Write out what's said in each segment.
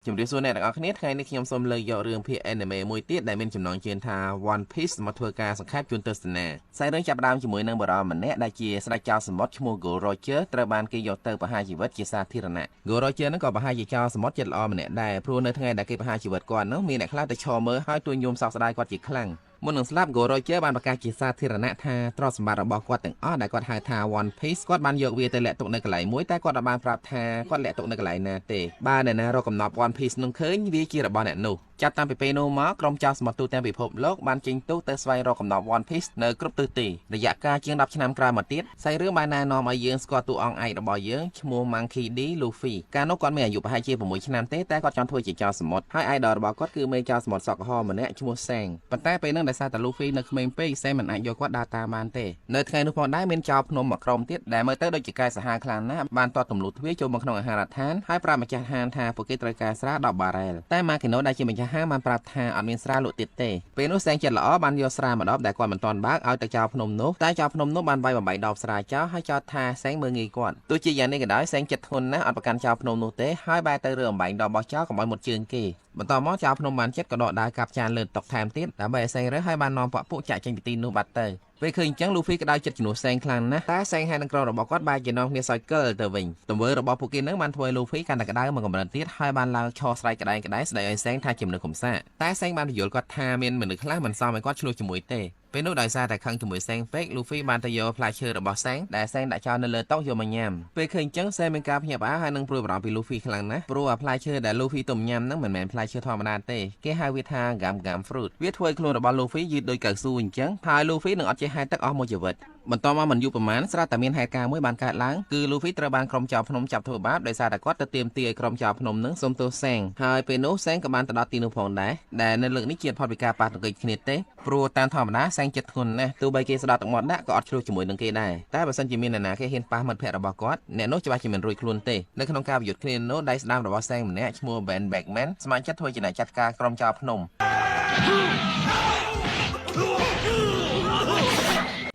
ជំរាបសួរអ្នកទាំងអស់គ្នាថ្ងៃនេះខ្ញុំសូមលើកយករឿងភាគ anime មួយទៀតដែលមានចំណងជើងថា One Piece មកធ្វើការសង្ខេបជូនទស្សនាខ្សែរឿងចាប់ផ្ដើមជាមួយនឹងបរិយាម្នាក់ដែលជាស្ដេចចៅសមុទ្រឈ្មោះ Gold Roger ត្រូវបានគេយកទៅប្រហារជីវិតជាសាធារណៈ Gold Roger នឹងក៏ប្រហែលជាចៅសមុទ្រចិត្តល្អម្នាក់ដែរព្រោះនៅថ្ងៃដែលគេប្រហារជីវិតគាត់នោះមានអ្នកខ្លះទៅឈរមើលហើយទួញយំសោកស្ដាយគាត់ជាខ្លាំងមុននឹងស្លាប់ Gold Roger បានប្រកាសជាសាធារណៈថាទ្រព្យសម្បត្តិរបស់គាត់ទាំងអស់ដែលគាត់ហៅថា One Piece គាត់បានយកវាទៅលាក់ទុកនៅកន្លែងមួយតែគាត់បានប្រាប់ថាគាត់លាក់ទុកនៅកន្លែងណាទេបើអ្នកណារកកំណត់ One Piece នឹងឃើញវាជារបស់អ្នកនោះចាប់តាំងពីពេលនោះមកក្រុមចៅសមុទ្រទូទាំងពិភពលោកបានចេញទូទៅស្វែងរកកំណត់ One Piece នៅគ្រប់ទិសទីរយៈកាលជាង10ឆ្នាំក្រោយមកទៀតខ្សែរឿងបានណែនាំឲ្យយើងស្គាល់តួអង្គឯករបស់យើងឈ្មោះ Monkey D Luffy កាលនោះគាត់មានអាយុប្រហែលជា6ឆ្នាំទេតែគាត់ចង់ធ្វើជាចៅសមុទ្រហើយ idol របស់គាត់គឺមេចៅសមុទ្រសក់ក្រហមម្នាក់ឈ្មោះ Sang ប៉ុន្តែពេលនោះដោយសារតែ Luffy នៅក្មេងពេក Sang មិនអាចយកគាត់ដើរតាមបានទេនៅថ្ងៃនោះផងដែរមានចៅភ្នំមួយក្រុមទៀតដែលមើលទៅដូចជាកាយសាហាវខ្លាំងណាស់បានទាត់ទម្លុះទ្វារចូលមកក្នុងអាហារដ្ឋានហើយប្រាប់ម្ចាស់ហាងថាពួកគេត្រូវការស្រា10បារ៉ែលតែ Makino ដែលជាម្ចាស់ហាងបានប្រាប់ថាអត់មានស្រាលក់ទៀតទេពេលនោះ Sang ចិត្តល្អបានយកស្រាមកដបដែលគាត់មិនទាន់បើកឲ្យទៅចៅភ្នំនោះតែចៅភ្នំនោះបានវាយបំបីដបស្រាចោលហើយចោទថា Sang មើលងាយគាត់ទោះជាយ៉ាងនេះក៏ដោយ Sang ចិត្តធ្ងន់ណាស់អត់ប្រកាន់ចៅភ្នំនោះទេហើយបែរទៅរើអំបែងដបរបស់ចៅកុំឲ្យមុតជើងគេបន្តមកចៅភ្នំបានចិត្តក៏ដកដើរកាប់ចានលើតុកថែមទៀតដើម្បីឲ្យ Sang រើសហើយបាននាំពួកចាក់ចេញពីទីនោះបាត់ទៅពេលឃើញអញ្ចឹង Luffy ក៏ដោយចិត្តជំនួស Sang ខ្លាំងណាស់តែ Sang ហើយនឹងក្រុមរបស់គាត់បែរជានាំគ្នាសោយកិលទៅវិញទង្វើរបស់ពួកគេនឹងបានធ្វើឲ្យ Luffy កាន់តែក្តៅមកកម្រិតទៀតហើយបានឡើងឈរស្រែកក្តែងស្ដីឲ្យ Sang ថាជាមនុស្សកំសាកតែ Sang បានពន្យល់គាត់ថាមានមនុស្សខ្លះមិនសមឲ្យគាត់ឆ្លោះជាមួយទេពេលនោះដោយសារតែខឹងជាមួយ Sang ពេក Luffy បានទៅយកផ្លែឈើរបស់ Sang ដែល Sang ដាក់ចោលនៅលើតុយកមកញ៉ាំពេលឃើញអញ្ចឹង Sang មានការភ្ញាក់ផ្អើលហើយនឹងព្រួយបារម្ភពី Luffy ខ្លាំងណាស់ព្រោះផ្លែឈើដែល Luffy ទុំញ៉ាំហ្នឹងមិនមែនផ្លែឈើធម្មតាទេគេហៅវាថា Gam Fruit វាធ្វើឲ្យខ្លួនរបស់ Luffy យឺតដូចកៅស៊ូអញ្ចឹងហើយ Luffy នឹងអត់ចេះហែលទឹកអស់មួយជីវិតបន្តមកមិនយូរប៉ុន្មានស្រាប់តែមានហេតុការណ៍មួយបានកើតឡើងគឺ Luffy ត្រូវបានក្រុមចៅភ្នំចាប់ធ្វើបាបដោយសារតែគាត់ទៅទាមទារឲ្យក្រុមចៅភ្នំនឹងសុំទោស Sang ហើយពេលនោះ Sang ក៏បានទៅដល់ទីនោះផងដែរដែលនៅលើកនេះជាផុតពីការប៉ះទង្គិចគ្នាទេព្រោះតាមធម្មតា Sang ចិត្តធ្ងន់ណាស់ទោះបីគេស្ដាប់ទឹកមាត់ដាក់ក៏អត់ឆ្លោះជាមួយនឹងគេដែរតែបើសិនជាមាននរណាគេហ៊ានប៉ះមិត្តភក្តិរបស់គាត់អ្នកនោះច្បាស់ជាមិនរួចខ្លួនទេនៅក្នុងការប្រយុទ្ធគ្នានោះដៃស្ដាំរបស់ Sang ម្នាក់ឈ្មោះ Ben Beckman ស្ម័គ្រចិត្តធ្វើជាអ្នកចាត់ការក្រុមចៅភ្នំ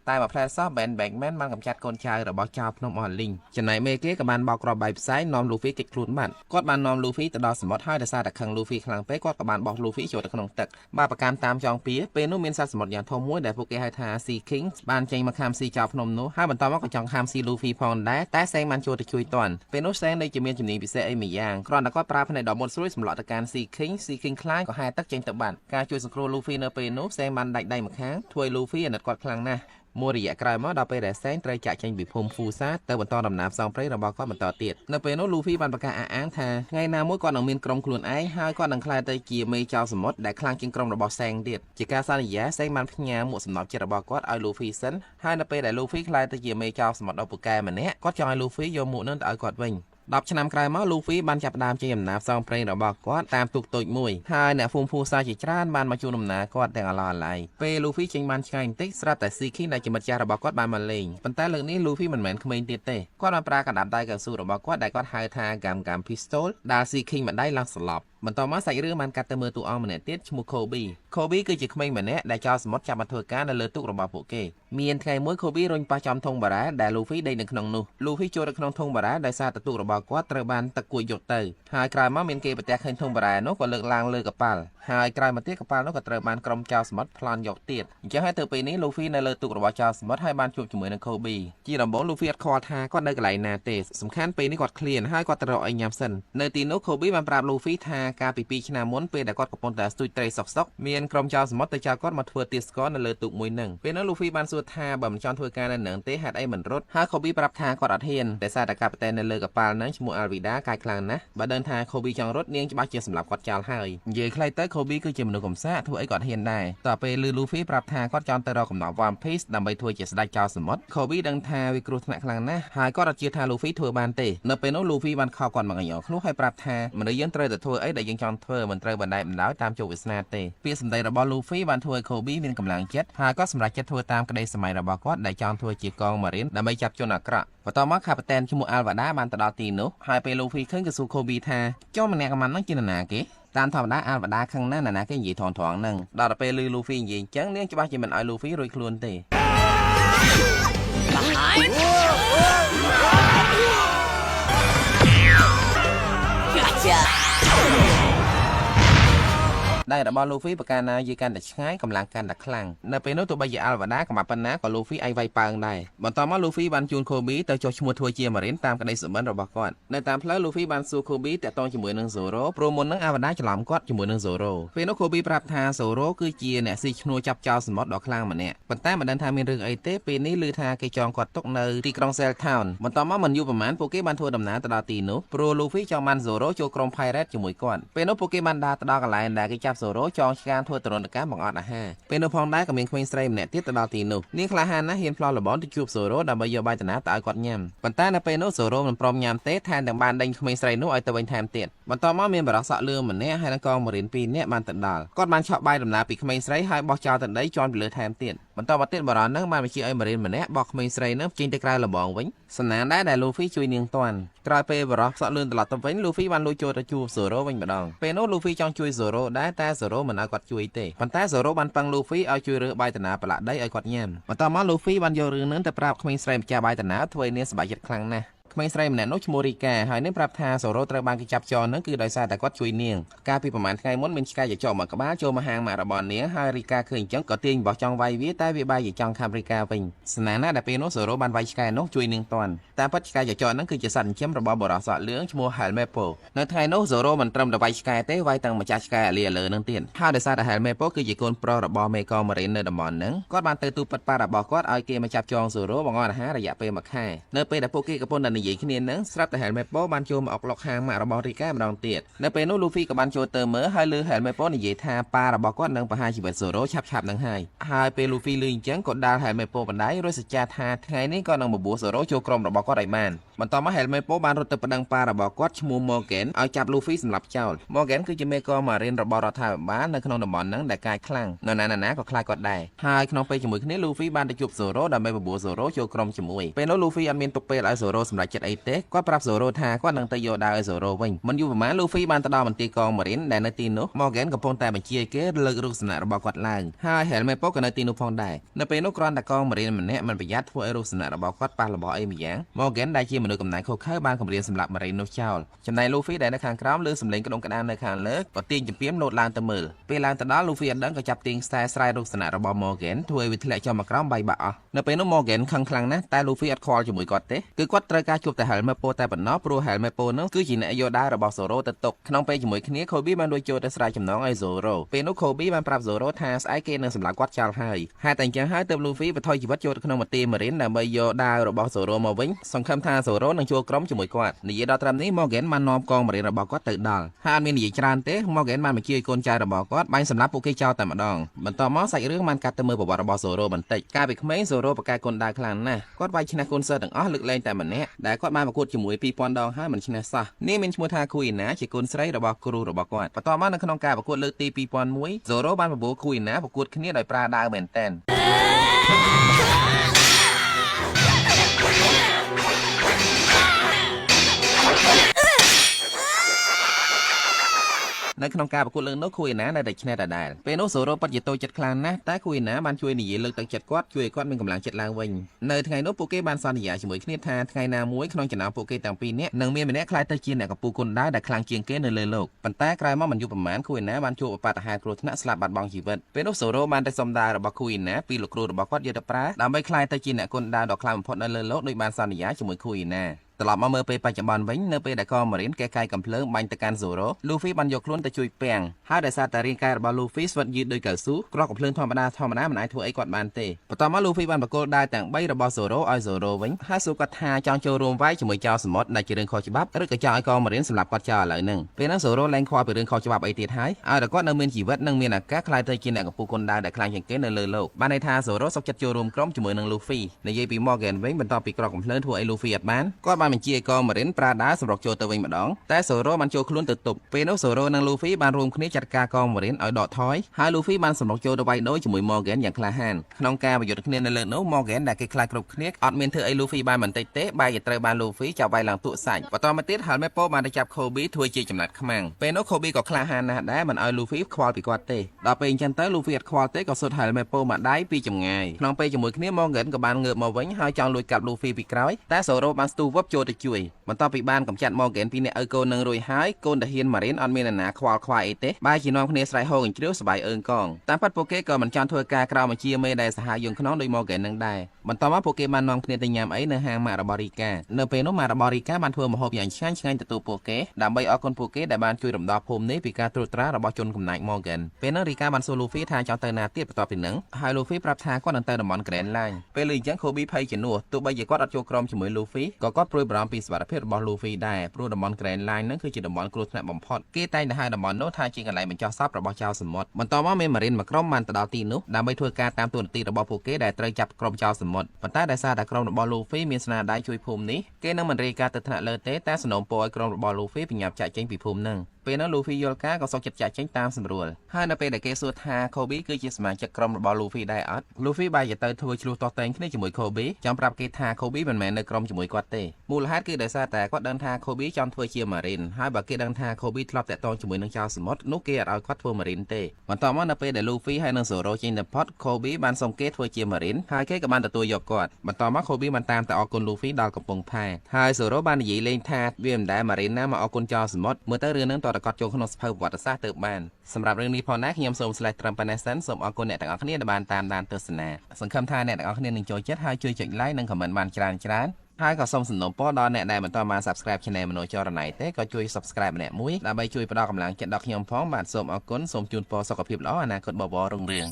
តែមកផ្លែសោះ Ben Beckman បានកំចាត់កូនចៅរបស់ចៅភ្នំអស់លីងចំណែកមេគេក៏បានបោកគ្រាប់បែកផ្សែងនាំ Luffy គេចខ្លួនបាត់គាត់បាននាំ Luffy ទៅដល់សមុទ្រហើយដោយសារតែខឹង Luffy ខ្លាំងពេកគាត់ក៏បានបោះ Luffy ចូលទៅក្នុងទឹកបើប្រកាន់តាមចងពៀពេលនោះមានសត្វសមុទ្រយ៉ាងធំមួយដែលពួកគេហៅថា Sea King បានចេញមកខាំស៊ីចៅភ្នំនោះហើយបន្តមកក៏ចង់ខាំស៊ី Luffy ផងដែរតែ Sang បានចូលទៅជួយទាន់ពេលនោះ Sang នៅជាមានជំនាញពិសេសអីមួយយ៉ាងគ្រាន់តែគាត់ប្រើភ្នែកដ៏មុតស្រួយសម្លក់ទៅកាន់ Sea King ខ្លាចក៏ហែទឹកចេញទៅបាត់ការជួយសង្គ្រោះ Luffy នៅពេលនោះ Sang បានដាច់ដៃម្ខាងធ្វើឲ្យ Luffy អាណិតគាត់ខ្លាំងណាស់មួយរយៈក្រោយមកដល់ពេលដែល Sang ត្រូវចាក់ចេញពីភូមិ Fusa ទៅបន្តដំណើរផ្សងព្រេងរបស់គាត់បន្តទៀតនៅពេលនោះ Luffy បានប្រកាសអះអាងថាថ្ងៃណាមួយគាត់នឹងមានក្រុមខ្លួនឯងហើយគាត់នឹងក្លាយទៅជាមេចៅសមុទ្រដែលខ្លាំងជាងក្រុមរបស់ Sang ទៀតជាការសន្យា Sang បានផ្ញើមួកសំណប់ចិត្តរបស់គាត់ឲ្យ Luffy សិនហើយនៅពេលដែល Luffy ក្លាយទៅជាមេចៅសមុទ្រដ៏ពូកែម្នាក់គាត់ចង់ឲ្យ Luffy យកមួកនោះទៅឲ្យគាត់វិញ10ឆ្នាំក្រោយមក Luffy បានចាប់ផ្ដើមចេញដំណើរផ្សងព្រេងរបស់គាត់តាមទូកតូចមួយហើយអ្នកភូមិ Fusa ជាច្រើនបានមកជួបដំណើរគាត់ទាំងអឡឡៃពេល Luffy ចេញបានឆ្ងាយបន្តិចស្រាប់តែ Sea King ដែលជាមិត្តចាស់របស់គាត់បានមកលេងប៉ុន្តែលើកនេះ Luffy មិនមែនក្មេងទៀតទេគាត់បានប្រើកាដាប់ដៃកៅស៊ូរបស់គាត់ដែលគាត់ហៅថា Gam Pistol ដែល Sea King ម្ដាយឡើងស្លាប់បន្តមកសាច់រឿងបានកាត់ទៅមើលតួអង្គម្នាក់ទៀតឈ្មោះ Kobe គឺជាក្មេងម្នាក់ដែលចៅសមុទ្រចាប់មកធ្វើការនៅលើទូករបស់ពួកគេមានថ្ងៃមួយ Kobe រុញប៉ះចំធុងបារ៉ាដែល Luffy ដេកនៅក្នុងនោះ Luffy ចូលទៅក្នុងធុងបារ៉ាដោយសារតែទូករបស់គាត់ត្រូវបានទឹកគួចយកទៅហើយក្រោយមកមានគេប្រទះឃើញធុងបារ៉ានោះក៏លើកឡើងលើកប៉ាល់ហើយក្រោយមកទៀតកប៉ាល់នោះក៏ត្រូវបានក្រុមចៅសមុទ្រប្លន់យកទៀតអញ្ចឹងហើយទៅពេលនេះ Luffy នៅលើទូករបស់ចៅសមុទ្រហើយបានជួបជាមួយនឹង Kobe ជាដំបូង Luffy អត់ខ្វល់ថាគាត់នៅកន្លែងណាទេសំខាន់ពេលនេះគាត់ឃ្លានហើយគាត់ទៅរកអីញ៉ាំសិននៅទីនោះ Kobe បានប្រាប់ Luffy ថាកាលពី2ឆ្នាំមុនពេលដែលគាត់កំពុងតែស្ទូចត្រីសុកមានក្រុមចៅសមុទ្រទៅចៅគាត់មកធ្វើទាស្ករនៅលើទូកមួយនឹងពេលនោះ Luffy បានសួរថាបើមិនចង់ធ្វើការនៅនឹងទេហេតុអីមិនរត់ហើយ Kobe ប្រាប់ថាគាត់អត់ហ៊ានតែសារតែកាប៉ីតែននៅលើកប៉ាល់នឹងឈ្មោះ Alvida កាយខ្លាំងណាស់បើដឹងថា Kobe ចង់រត់នាងច្បាស់ជាសម្លាប់គាត់ចោលហើយនិយាយខ្លីទៅ Kobe គឺជាមនុស្សកំសាកធ្វើអីគាត់ហ៊ានដែរតទៅពេលឮ Luffy ប្រាប់ថាគាត់ចង់ទៅរកកំណត់ One Piece ដើម្បីធ្វើជាស្ដេចចៅសមុទ្រ Kobe ដឹងថាវាគ្រោះថ្នាក់ខ្លាំងណាស់ហើយគាត់អត់ជឿថា Luffy ធ្វើបានទេនៅពេលនោះ Luffy បានខកគាត់មកញ៉ោខ្លួនហើយប្រាប់ថាមនុស្សយើងត្រូវតែធ្វើអីដែលយើងចង់ធ្វើមិនត្រូវបណ្តែតបណ្ដោយតាមជោគវាសនាទេពាក្យសម្ដីរបស់ Luffy បានធ្វើឲ្យ Kobe មានកម្លាំងចិត្តហើយគាត់សម្រេចចិត្តធ្វើតាមក្តីសម័យរបស់គាត់ដែលចង់ធ្វើជាកង Marine ដើម្បីចាប់ជនអាក្រក់បន្តមកកាប៉ីតែនឈ្មោះ Alvida បានទៅដល់ទីនោះហើយពេល Luffy ឃើញក៏សួរ Kobe ថាចុះម្នាក់កម្មាំងហ្នឹងជានរណាគេតាមធម្មតា Alvida ខឹងណាស់នរណាគេនិយាយថនហ្នឹងដល់ទៅពេលឮ Luffy និយាយអញ្ចឹងនាងច្បាស់ជាមិនឲ្យ Luffy រួចខ្លួនទេ Gotcha. ได้ระบอลูฟี่ประการนายืกันแต่ใช้กำลังการดักคลังในเป็นตัวใบยาอัลวาดากับมาปันนากับลูฟี่ไอไวปังได้บนต่อมาลูฟี่บันจูนโคบีแต่โจชมัวทัวเจียมาเรนตามกันในสมบัติระบอกก่อนในตามเพลลูฟี่บันซูโคบีแต่ตอนจมูกหนึ่งโซโร่โปรโมนนังอัลวาดาฉลามกอดจมูกหนึ่งโซโร่เป็นโคบีปรับทาโซโร่คือเจียเนี่ยซีชนัวจับเจ้าสมบัติดอกคลังมันเนี่ยปันต้ามันเดินทางมีเรื่องไอเต้เป็นนี้ลือทาเกจองกอดตกในที่กรองเซลทาวน์บนต่อมามันอยู่ประมาณโปเกบันทัวดำน้ำตลอดตีนุโปรลูฟี่จองมันโซโร่โจกรมไพเรตจมูกก่อนเป็นโปเกบันดาตลอดกันหลายได้เกจับโซโร่จองการทัวตรนการบังออดฮะเป็นพองได้กับเมียนควีนสไตรมเนี่ยที่ตลอดตีนุนี่คลาฮานะเห็นพลอระบอนที่จูบโซโร่ดับเบิลยบายตนาตายกอดยำปันต้าในเป็นโซโร่มันพร้อมยำเตะแทนดังบานดังควีนสไตรนุไอตะวันแทนเตียนบนต่อมาเมียนบรักษาเรือเหมือนเนี่ยให้นักกองมาเรียนปีเนี่ยมันตัดดาลก็มันชอบใบดำนาปีควีนสไตรให้บอกจาวตัดได้จอนไปเรือแทนเตียนบนต่อมาเตียนบรอนนั่งมันไปชี้ไอมาเรียนเหมือนเนี่ยบอกควีนสไตรนึกจริงแต่กลายระบองวิ่งสนานได้ลูฟี่ช่วยเนียงตอนกลายเป็นบรักษาเรือตลอดตั้งวิ่งลูฟี่วันลุยโจตะจูโซโร่วิ่งมาดองเป็นโนลูฟี่จองช่วยโซโร่ได้แต่โซโร่มันเอากอดช่วยเตะปันต้าโซโร่บันปังลูฟี่เอาช่วยเรือใบตนาประหลาดได้ไอกอดยำบนต่อมาลูฟี่บันโยเรือนั้นแต่ปราบควีนสไตรมจ่าใบตนาถวยเนี่ยสบายจัดครั้งนะไม่ใช่มันโนชโมริกาหายในปรับทาโซโรตระบางกิจับจอนั่นคือโดยสารแต่ก็ช่วยเนียงการพิประมาณไงม้วนเป็นกายจะจอมากบ้าโจมาหางมาระบอนเนี้ยฮาริกาเคยจังก็เตียงบอกจองไว้วิใต้วิบายจะจองคำริกาเป็นสนานน่าแต่เป็นโนโซโรบันไว้กายโนช่วยเนียงตอนแต่ปัจจัยจะจอนั่นคือจะสั่นเข้มระบอบรอสอดเลื้องชโมหายแม่โปในไทยโนโซโรมันตรมระบายกายเต้ไว้ตั้งมาจากกายเลียเลยนั่งเตียนถ้าโดยสารแต่หายแม่โปคือจะโกนโปรระบอเมกอมาเรนเนอร์ดมอนนั่งก็บานเตอร์ตูปัดปาระบอกก็เอาเกมมาจับจองโซโรบางอนหาระยะเปมาแค่เนอร์เปแต่โปเกกับปนดันนี่ยิ่งขึ้นนั่งสลับแต่หายแม่โปบันโจมออกหลอกหางมาระบอริก้ามาดองเตียดในเป็นโนลูฟี่กับบันโจเติมเมื่อให้ลือแห่แม่โปในเยธาปาระบอกก้อนนังประหารชีวิตโซโร่ฉับนังให้เป็นลูฟี่ลือจังกดดาแห่แม่โปบันได้โดยสัจจาธาไงนี่ก็นังบัวโซโร่โจกรมระบอกก้อนไรมันมันต่อมาแห่แม่โปบันรถตึกประดังปาระบอกก้อนชมูโมเกนเอาจับลูฟี่สำหรับเจ้าโมเกนคือจะเมกอมาเรียนระบอรถาบ้านในขนมดมอนนังแต่กายคลั่งนั่นก็คลายกอดได้ขนมไปจมูกนี้ลูฟี่บันจะจูบโซโร่ดับไม่บัวโซโร่โจกรมจมูกเป็นโนลูฟี่อันมีนตกเปรย์ไอโซโร่สำหรับจัดไอเต็กก็ปรับโซโร่ทาก็นังตะโยดาไอโซโร่วิ่งมันอยู่ประมาณลูฟี่บันตะดอมันตีกองมาเรียนแต่ในตีนุมอร์แกนกับพงแต่บัญชีเกลือรุษณะระบอกกอดล่างเห็นไม่พบกันในตีนุพงได้ในเป็นนกกรอนตะกองมาเรียนมันเนี่ยมันประหยัดพวกไอรุษณะระบอกกอดปลาระบอกไอมีอย่างมอร์แกนได้ชีมันดูกำนันโคเข้าบ้านกับเรียนสำหรับมาเรียนนกเจ้าจำในลูฟี่ได้ในคางครามเลือสำเร็จกระดงกระดานในคางเลิกก็ตีนจะเปี้ยมโนดลานตะมือเป็นลานตะดอลูฟี่อันดังก็จับตีนสไตล์สไลด์รุษณะระบอกมอร์แกนถวยวิทยาจอมากรามใบบ่อในเป็นนกมอร์แกนคลังนะแต่ลูฟี่อัดคอจมูกกอดเตะคือกอดตระการจูบแต่เห็นไม่โปแต่ปนน้อโปรเห็นไม่โปนั่นคือจีนไอโยได้ระบอกโซโร่ตะตกขนมไปจมูกนี้โคบี้มันโดยโจแต่สไลด์จำน้องไอโซโร่เป็นนกโคบี้มันปรับโซโร่ทาสไอเกนสำหรับกอดชาลให้แต่งจังให้เติมลูฟี่ไปทอยชีวิตโจขนมมาตีมาเรียนแต่ใบโยได้ระบอกโซโร่มาวิ่งสงครามทาโซโร่นังโจกรมจมูกกอดในยีดอตรามนี้มอร์แกนมันนอมกองมาเรียนระบอกกอดตื่นดอลถ้ามีหนีจานเต้มอร์แกนมันมาเกี่ยโกนใจระบอกกอดใบสำหรับโปเกเจ้าแต่มาดองมันต่อมอใส่เรื่องมันกัดเติมมือบอกระบอกโซโร่มันติดกลายเป็นไม่โซโร่ประกายคนได้คลังนะกอดใบชนะคนเซอร์ต่างอ้อลึกแรงแต่มันเนี้ยได้กอดมาประกวดจมูกปีปอนดองให้มันชนะซะนี่เป็นชมูทาคุยนะจีคนใส่ระบอกครูระบอกกอดต่อมาในขนมกาประกวดเลือกตีปีปอนมวยโซโร่บ้านประบูคุยนะประกวดขึ้นนี้โดยปลาดาวเหมือนเต้น ในขนมกาประกวดเรื่องนกคุยนะในเด็กชนะได้เป็นนกโซโรปัจจิโตจัดคลานนะแต่คุยนะมันช่วยหนีเลือกตั้งจัดกอดช่วยกอดเป็นกำลังจัดลางวิ่งในไงนกโปเกบันซอนหยาช่วยขึ้นทาไงนามวยขนมจันทร์โปเกต่างปีนี้หนึ่งเมียนเนี่ยคลายตะจีนกับปูคนได้แต่คลางเกียงเก้ในเลยโลกปันแต่กลายมามันอยู่ประมาณคุยนะมันช่วยปาตหากรุธนะสลับบัดบองชีวิตเป็นนกโซโรมันได้สมดาระบคุยนะปีลูกครูระบกอดเยอะปลาดำไปคลายตะจีนคนดาวดอกคลายพอดในเลยโลกโดยบันซอนหยาช่วยคุยนะตลอดมาเมื่อไปปัจจุบันวิ่งเนื้อไปได้ก็มาเรียนแก้ไขกำเพลิงบันตะการโซโรลูฟี่บันยกล้วนแต่ช่วยแปลงหาได้ซาตาเรียนการบอลลูฟี่สวัสดีโดยเกิดสู้กรอกกับเพลิงธรรมดามันไอทัวไอกอดบันเตะต่อมาลูฟี่บันประกอบได้แต่งใบระบอโซโรไอโซโรวิ่งหาสู้กัดหาจองโจรวมไว้จมูกเจ้าสมมติในเจริญคอฉบับหรือกระจายก็มาเรียนสำหรับกัดเจ้าหลายหนึ่งเป็นนักโซโรแรงคอไปเรื่องคอฉบับไอตีท้ายแต่ก็นักเมียนชีวิตนักเมียนอากาศคลายเตยกินกับผู้คนได้แต่คลายอย่างเก๋ในเลยโลกบ้านในทาโซโรสกจัดโจรวมกล้อมจมูกนังลูฟี่ในเยปีมอร์แกนวิ่งบรรทอปีกรอกกับเพลิงทัวไอลูฟี่อัดมันก็บ้านมันเจียก็มาเรียนปลาดาสำหรับโจตะวิงมาดองแต่โซโรมันโจคลุ้นตึกตุบเป็นนกโซโรนังลูฟี่บานรวมคณิจัดการกองมาเรียนเอาดอกท้อยหาลูฟี่บานสำหรับโจตะไวโดยจมูกมอร์แกนอย่างคลาฮันขนมกาประโยชน์คณิในเลือดโนมอร์แกนได้คลายกรุบคณิออดเมนเธอไอลูฟี่บานเหมือนเตะใบอย่าเตะบานลูฟี่จับใบหลังตุใส่ปตอมาติดหันแม่โป้มาได้จับโคบี้ถวยจีจำนัดขมังเป็นนกโคบี้กับคลาฮันนะได้มันเอาลูฟี่ควอลปีกอดเตะดอกเป็นจันเตอร์ลูฟี่ควอลเตะกับสุดหันแม่โป้มาได้ปีจำไงขนมไปจมูกคณิมอร์แกนกับบานเงือบมาวิ่งหาจองลุยกับลูฟี่ปีกร้อยแต่โซโรบานสตูวับโจ ចូលទៅជួយបន្ទាប់ពីបានកំចាត់ Morgan ពីអ្នកឪកូននឹងរួចហើយកូនតាហ៊ាន Marine អត់មាននរណាខ្វល់ខ្វាយអីទេបែរជានាំគ្នាស្រែកហូរកញ្ជ្រៀវសប្បាយអើងកងតាមពិតពួកគេក៏មិនចង់ធ្វើការក្រៅបញ្ជាមេដែលសហយន្តខ្នងដោយ Morgan នឹងដែរបន្ទាប់មកពួកគេបាននាំគ្នាទៅញ៉ាំអីនៅហាងម៉ាក់របស់ Rika នៅពេលនោះម៉ាក់របស់ Rika បានធ្វើម្ហូបយ៉ាងឆ្ងាញ់ឆ្ងាញ់ទទួលពួកគេដើម្បីអរគុណពួកគេដែលបានជួយរំដោះភូមិនេះពីការត្រួតត្រារបស់ជនកំណាច Morgan ពេលនោះ Rika បានសួរ Luffy ថាចង់ទៅណាទៀតបន្ទាប់ពីនឹងហើយ Luffy ប្រាប់ថាគាត់នឹងទៅតំបន់ Grand Line ពេលឮអញ្ចឹង Kobe ភ័យជំនួសទោះបីជាគាត់អត់ចូលក្រុមជាមួយ Luffy ក៏គាត់ព្រួយបារម្ភពីសុវត្ថិភាពរបស់ Luffy ដែរព្រោះតំបន់ Grand Line នឹងគឺជាតំបន់គ្រោះថ្នាក់បំផុតគេតែងតែហៅតំបន់នោះថាជាកន្លែងបញ្ចុះសពរបស់ចៅសមុទ្របន្តមកមាន Marine មួយក្រុមបានទៅដល់ទីនោះដើម្បីធ្វើការតាមតួនាទីរបស់ពួកគេដែលត្រូវចាប់ក្រុមចៅសមុទ្រប៉ុន្តែដោយសារតែក្រុមរបស់ Luffy មានស្នាដៃជួយភូមិនេះគេនឹងមិនរាយការណ៍ទៅថ្នាក់លើទេតែសំណូមពរឲ្យក្រុមរបស់ Luffy បញ្ញាប់ចាក់ចេញពីភូមិនឹងពេលនោះ Luffy យល់ការក៏សុខចិត្តចាក់ចេញតាមស្រួលហើយនៅពេលដែលគេសួរថា Kobe គឺជាសមាជិកក្រុមរបស់ Luffy ដែរអត់ Luffy បែរជាទៅធ្វើឆ្លោះទាស់តែងគ្នាជាមួយ Kobe ចង់ប្រាប់គេថា Kobe មិនមែននៅក្រុមជាមួយគាត់ទេមូលហេតុគឺដោយសារតែគាត់ដឹងថា Kobe ចង់ធ្វើជា Marine ហើយបើគេដឹងថា Kobe ធ្លាប់តាក់ទងជាមួយនឹងចៅសមុទ្រនោះគេអាចឲ្យគាត់ធ្វើ Marine ទេបន្ទាប់មកនៅពេលដែល Luffy ហើយនិង Zoro ចេញទៅផុត Kobe បានសុំគេធ្វើជា Marine ហើយគេក៏បានទទួលយកគាត់បន្ទាប់មក Kobe បានតាមទៅអរគុណ Luffy ដល់កំពង់ផែហើយ Zoro បាននិយាយលេងថាវាមិនដែល Marine ណាមកអរគុណចៅសមុទ្រមើលទៅរឿងនឹងតរកត់ចូលក្នុងសភៅប្រវត្តិសាស្ត្រទៅបានសម្រាប់រឿងនេះផងដែរខ្ញុំសូមស្លេះត្រឹមប៉ុណ្ណេះសិនសូមអរគុណអ្នកទាំងអស់គ្នាដែលបានតាមដានទស្សនាសង្ឃឹមថាអ្នកទាំងអស់គ្នានឹងចូលចិត្តហើយជួយចុច like និង comment បានច្រើនហើយក៏សូមសំណូមពរដល់អ្នកដែលមិនទាន់បាន Subscribe Channel មនោចរណៃទេក៏ជួយ Subscribe ម្នាក់មួយដើម្បីជួយផ្ដល់កម្លាំងចិត្តដល់ខ្ញុំផងបាទសូមអរគុណសូមជូនពរសុខភាពល្អអនាគតបបររុងរឿង